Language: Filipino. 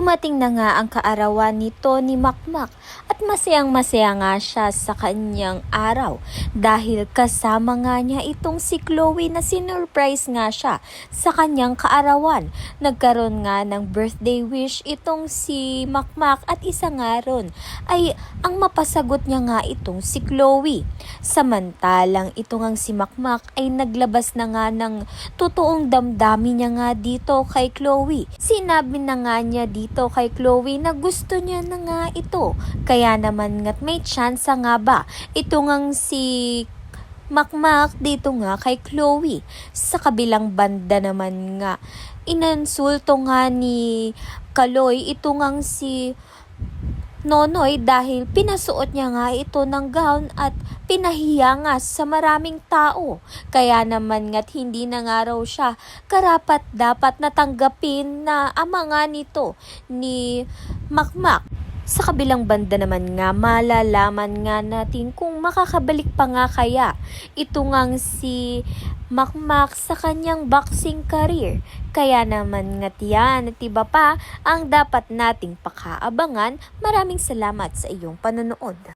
Dumating na nga ang kaarawan ni Tony Makmak at masayang-masaya nga siya sa kanyang araw dahil kasama nga niya itong si Chloe na sinurprise nga siya sa kanyang kaarawan. Nagkaroon nga ng birthday wish itong si Makmak at isa nga ron ay ang mapasagot niya nga itong si Chloe. Samantalang ito ngang si Makmak ay naglabas na nga ng totoong damdamin niya nga dito kay Chloe. Sinabi na nga niya dito kay Chloe na gusto niya na nga ito. Kaya naman nga't may chance nga ba ito ngang si Makmak dito nga kay Chloe. Sa kabilang banda naman nga, inansulto nga ni Kaloy ito ngang si Nonoy dahil pinasuot niya nga ito ng gown at pinahiya nga sa maraming tao. Kaya naman nga't hindi na nga raw siya karapat dapat natanggapin na ama nga nito ni Makmak. Sa kabilang banda naman nga, malalaman nga natin kung makakabalik pa nga kaya ito ngang si Makmak sa kanyang boxing career. Kaya naman nga't yan at iba pa ang dapat nating pakaabangan. Maraming salamat sa iyong panonood.